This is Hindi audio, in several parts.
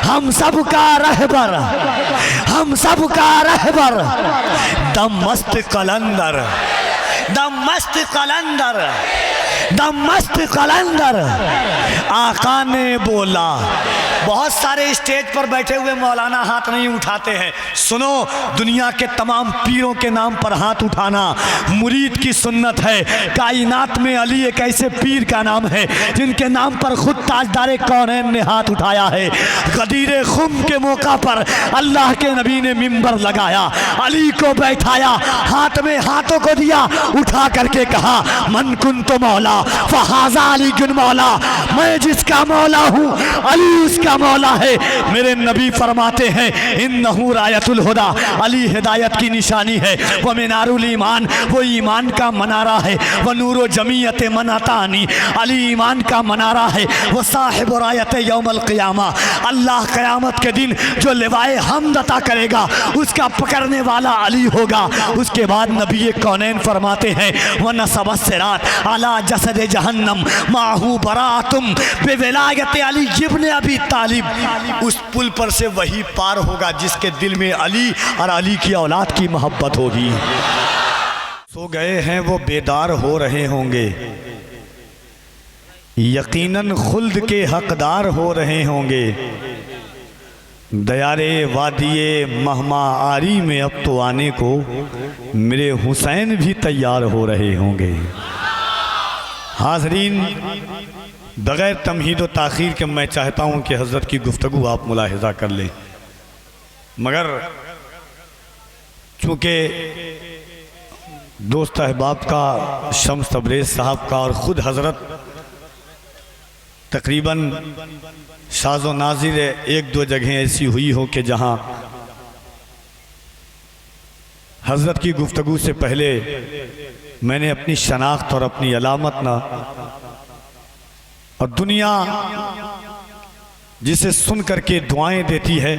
हम सब का रहबर, हम सब का रहबर, दम मस्त कलंदर, दम मस्त कलंदर, दम मस्त कलंदर। आका ने बोला। बहुत सारे स्टेज पर बैठे हुए मौलाना हाथ नहीं उठाते हैं। सुनो, दुनिया के तमाम पीरों के नाम पर हाथ उठाना मुरीद की सुन्नत है। कायनात में अली एक ऐसे पीर का नाम है जिनके नाम पर खुद ताजदारे कौनैन ने हाथ उठाया है। गदीरे खुम के मौका पर अल्लाह के नबी ने मिंबर लगाया, अली को बैठाया, हाथ में हाथों को दिया, उठा करके कहा मन कुन तो मौला फहाजा अली गुन मौला, मैं जिसका मौला हूँ अली उसका मौला है। मेरे नबी फरमाते हैं इन्नहु रायतुल हुदा, अली हिदायत की निशानी है। वह मिनारुल ईमान, वो ईमान का मनारा है। वह नूरो जमीयत मनातानी, अली ईमान का मनारा है। वह साहिब रायत यौमल क़ियामा, अल्लाह क़यामत के दिन जो लिवाए हमद अता करेगा उसका पकड़ने वाला अली होगा। उसके बाद नबी कौनैन फरमाते हैं वह नसब सिरात अला जसद जहन्नम माहू बरातुम बेविलायत अली इब्न अबी तालिब, उस पुल पर से वही पार होगा जिसके दिल में अली और अली की औलाद की मोहब्बत होगी। सो गए हैं वो बेदार हो रहे होंगे, यकीनन खुल्द के हकदार हो रहे होंगे। दयारे वादिये महमा आरी में अब तो आने को मेरे हुसैन भी तैयार हो रहे होंगे। हाज़रीन, बग़ैर तमहीद व ताख़ीर के मैं चाहता हूँ कि हज़रत की गुफ्तगू आप मुलाहिज़ा कर लें, मगर चूँकि दोस्त अहबाब का, शम्स तबरेज़ साहब का और ख़ुद हज़रत तकरीबन शाज़ो नाज़िर एक दो जगह ऐसी हुई हो कि जहाँ हज़रत की गुफ्तगू से पहले मैंने अपनी शनाख्त और अपनी अलामत ना, और दुनिया जिसे सुन करके दुआएं देती है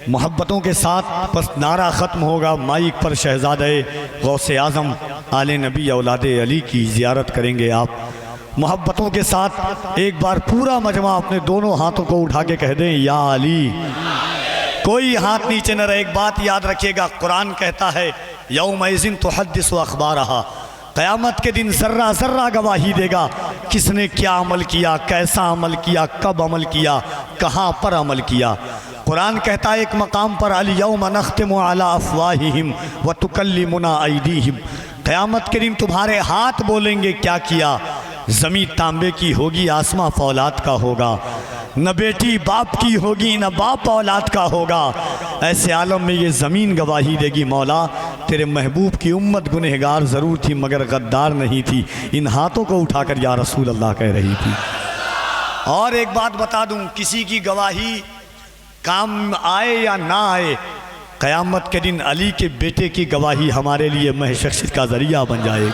मोहब्बतों के साथ, बस नारा ख़त्म होगा, माइक पर शहज़ादे गौसे आज़म आले नबी औलादे अली की ज़ियारत करेंगे आप। मोहब्बतों के साथ एक बार पूरा मजमा अपने दोनों हाथों को उठा के कह दें या अली। कोई हाथ नीचे न रहे। एक बात याद रखिएगा, कुरान कहता है यौमइज़िन तुहद्दिसु अख़बारहा, क़यामत के दिन ज़र्रा ज़र्रा गवाही देगा किसने क्या अमल किया, कैसा अमल किया, कब अमल किया, कहाँ पर अमल किया। कुरान कहता है एक मकाम पर अल यौम नख्तिमु अला अफ़वाहिहिम व तुकल्लिमुना अयदीहिम, क़यामत के दिन तुम्हारे हाथ बोलेंगे क्या किया। ज़मीन तांबे की होगी, आसमां फौलाद का होगा, न बेटी बाप की होगी न बाप औलाद का होगा। ऐसे आलम में ये ज़मीन गवाही देगी मौला तेरे महबूब की उम्मत गुनहगार ज़रूर थी मगर गद्दार नहीं थी। इन हाथों को उठाकर या रसूल अल्लाह कह रही थी। और एक बात बता दूं, किसी की गवाही काम आए या ना आए, क़यामत के दिन अली के बेटे की गवाही हमारे लिए महशख्सियत का ज़रिया बन जाएगी।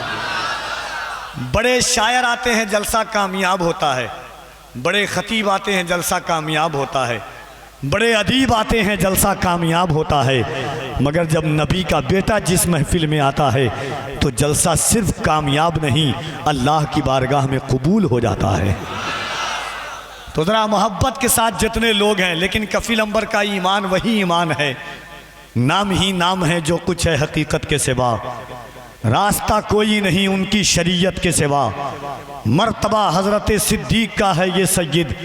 बड़े शायर आते हैं जलसा कामयाब होता है, बड़े ख़तीब आते हैं जलसा कामयाब होता है, बड़े अदीब आते हैं जलसा कामयाब होता है, मगर जब नबी का बेटा जिस महफिल में आता है तो जलसा सिर्फ कामयाब नहीं अल्लाह की बारगाह में कबूल हो जाता है। तो ज़रा मोहब्बत के साथ जितने लोग हैं, लेकिन कफ़ील अंबर का ईमान वही ईमान है, नाम ही नाम है जो कुछ है हकीकत के सिवा, रास्ता कोई नहीं उनकी शरीयत के सिवा। मर्तबा हज़रत सिद्दीक़ का है ये सय्यद,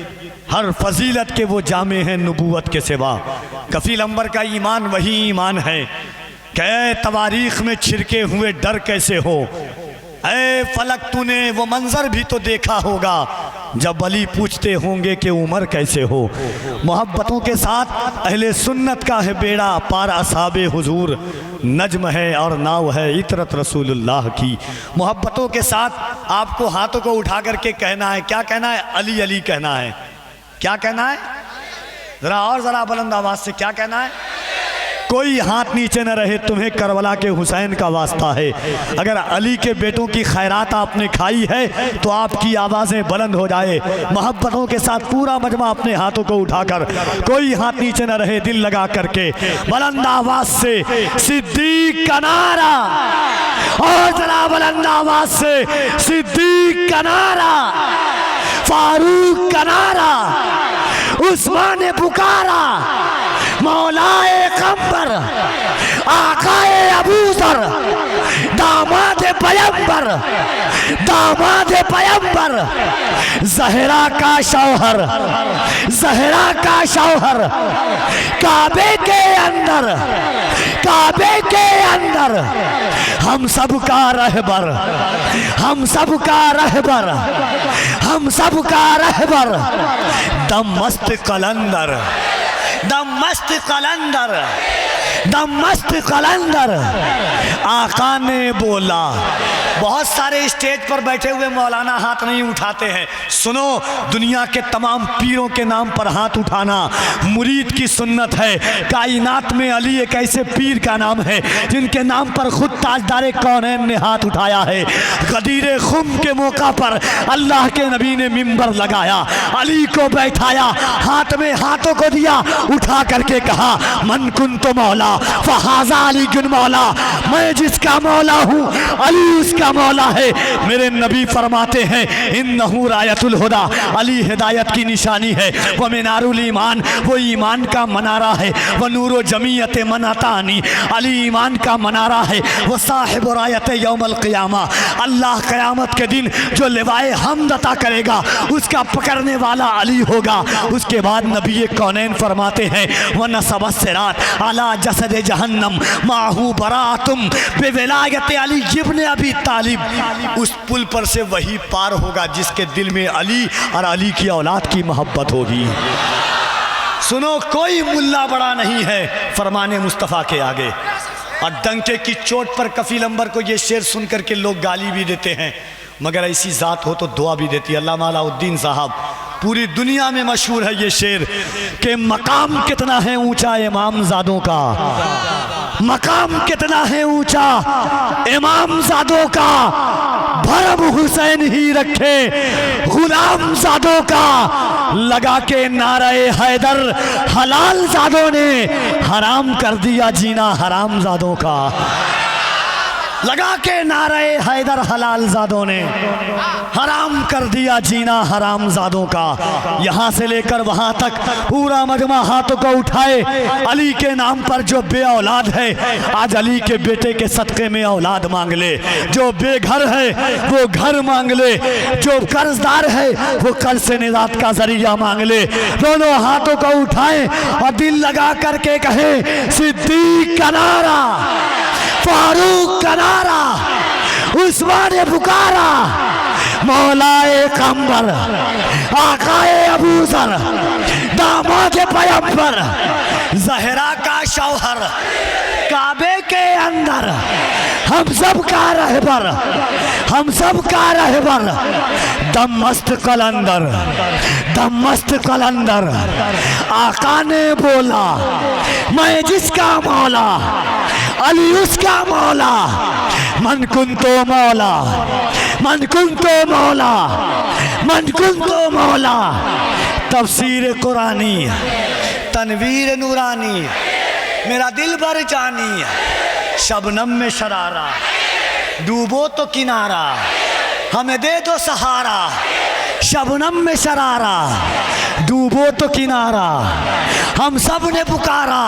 हर फजीलत के वो जामे हैं नबूवत के सिवा। कफ़ील अंबर का ईमान वही ईमान है कि तवारीख़ में छिड़के हुए डर कैसे हो, ऐ फलक तूने वो मंज़र भी तो देखा होगा जब अली पूछते होंगे कि उमर कैसे हो। मोहब्बतों के साथ अहले सुन्नत का है बेड़ा पार, असहाबे हुजूर नज्म है और नाव है इतरत रसूलुल्लाह की। मोहब्बतों के साथ आपको हाथों को उठा करके कहना है, क्या कहना है? अली अली कहना है। क्या कहना है? ज़रा और ज़रा बुलंद आवाज़ से क्या कहना है? कोई हाथ नीचे न रहे, तुम्हें करबला के हुसैन का वास्ता है। अगर अली के बेटों की खैरात आपने खाई है तो आपकी आवाज़ें बुलंद हो जाए। मोहब्बतों के साथ पूरा मजमा अपने हाथों को उठाकर, कोई हाथ नीचे न रहे, दिल लगा करके बुलंद आवाज़ से सिद्दीक़ का नारा, और जरा बुलंद आवाज़ से सिद्दीक़ का नारा, फारूक का नारा, उस्मान ने पुकारा मौलाए कम्बर, आकाए अबूजर, दामाद पैगंबर, दामाद पैगंबर, ज़हरा का शौहर, ज़हरा का शौहर, काबे के अंदर, काबे के अंदर हम सब का रहबर, हम सब का रहबर, हम सब का रहबर, दम मस्त कलंदर, दम मस्त कलंदर, दम मस्त कलंदर। आका ने बोला, बहुत सारे स्टेज पर बैठे हुए मौलाना हाथ नहीं उठाते हैं। सुनो, दुनिया के तमाम पीरों के नाम पर हाथ उठाना मुरीद की सुन्नत है। कायनात में अली एक ऐसे पीर का नाम है जिनके नाम पर खुद ताजदारे कौनैन ने हाथ उठाया है। गदीरे खुम के मौका पर अल्लाह के नबी ने मिंबर लगाया, अली को बैठाया, हाथ में हाथों को दिया, उठा करके कहा मन कुन तो मौला फहाजा अली गुन मौला, मैं जिसका मौला हूँ अली उसका मौला है। मेरे नबी फरमाते हैं इन्नहु रायतुल हुदा, अली हिदायत की निशानी है। वह मिनारुल ईमान, वो ईमान का मनारा है। वह नूरो जमीयत मनातानी, अली ईमान का मनारा है। वो साहिब रायत यौमल क़ियामा, अल्लाह क़यामत के दिन जो लिवाए हमद अता करेगा उसका पकड़ने वाला अली होगा। उसके बाद नबी कौनैन फरमाते हैं वह नसब सिरात अला जसद जहन्नम माहू बरातुम बेविलायत अली इब्न अबी तालिब, उस पुल पर से वही पार होगा जिसके दिल में अली और अली की औलाद की मोहब्बत होगी। सुनो, कोई मुल्ला बड़ा नहीं है फरमाने मुस्तफ़ा के आगे। और डंके की चोट पर कफील अंबर को ये शेर सुन करके लोग गाली भी देते हैं, मगर ऐसी ज़ात हो तो दुआ भी देती है। अल्लामा अलाउद्दीन साहब, पूरी दुनिया में मशहूर है ये शेर कि मकाम कितना है ऊंचा इमामजादों का, मकाम कितना है ऊंचा इमामजादों का, भरम हुसैन ही रखे गुलाम जादों का। लगा के नारे हैदर हलाल जादों ने हराम कर दिया जीना हराम जादों का। लगा के नारे हैदर हलाल जादों ने हराम कर दिया जीना हराम जादों का। यहाँ से लेकर वहाँ तक पूरा मजमा हाथों को उठाए। अली के नाम पर जो बे औलाद है आज अली के बेटे के सदक़े में औलाद मांग ले, जो बेघर है वो घर मांग ले, जो कर्जदार है वो कर्ज से निजात का जरिया मांग ले। दोनों हाथों को उठाए और दिल लगा करके कहे सिद्दीक का नारा, फारूक का नारा, उस्मान ने पुकारा मौलाए कम्बर, आकाए अबूजर, दामाद पैगंबर, ज़हरा का शौहर, काबे के अंदर हम सब का रहबर, हम सब का रहबर, दम मस्त कलंदर, दम मस्त कलंदर। आका ने बोला मैं जिसका मौला अली उसका मौला, मन कुन तो मौला, मन कुन तो मौला, मन कुन तो मौला। तफसीर कुरानी, तनवीर नूरानी, मेरा दिल भर जानी, शबनम में शरारा, डूबो तो किनारा, हमें दे दो सहारा। शबनम में शरारा, डूबो तो किनारा, हम सब ने पुकारा,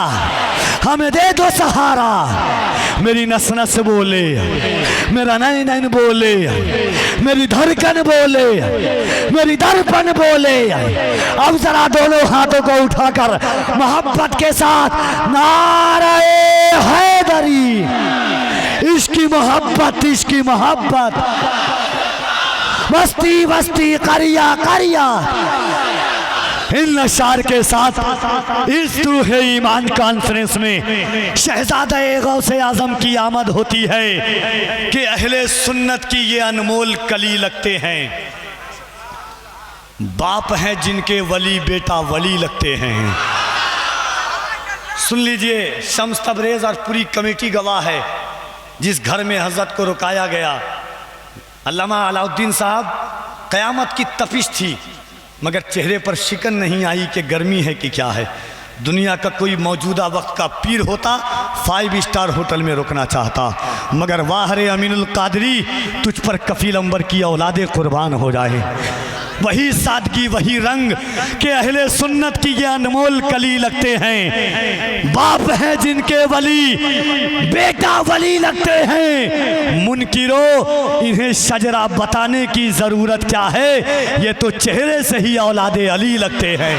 हमें दे दो सहारा। मेरी नस नस बोले, मेरा नैन नैन बोले, मेरी धड़कन बोले, मेरी दर्पण बोले। अब जरा दोनों हाथों को उठाकर मोहब्बत के साथ नारे हैदरी, इसकी मोहब्बत, इसकी मोहब्बत, बस्ती बस्ती करिया करिया। इन अशार के साथ इस रूहे ईमान कॉन्फ्रेंस में शहजादा गौसे आजम की आमद होती है कि अहले सुन्नत की ये अनमोल कली लगते हैं। बाप हैं जिनके वली बेटा वली लगते हैं। सुन लीजिए, शम्स तबरेज और पूरी कमेटी गवाह है। जिस घर में हजरत को रुकाया गया, अल्लामा अलाउद्दीन साहब, क़यामत की तपिश थी मगर चेहरे पर शिकन नहीं आई कि गर्मी है कि क्या है। दुनिया का कोई मौजूदा वक्त का पीर होता 5 स्टार होटल में रुकना चाहता, मगर वाह रे अमीनुल कादरी, तुझ पर कफील अंबर की औलादे कुर्बान हो जाए। वही सादगी वही रंग के अहले सुन्नत की ये अनमोल कली लगते हैं। बाप है जिनके वली बेटा वली लगते हैं। मुनकिरो इन्हें शजरा बताने की ज़रूरत क्या है, ये तो चेहरे से ही औलादे अली लगते हैं।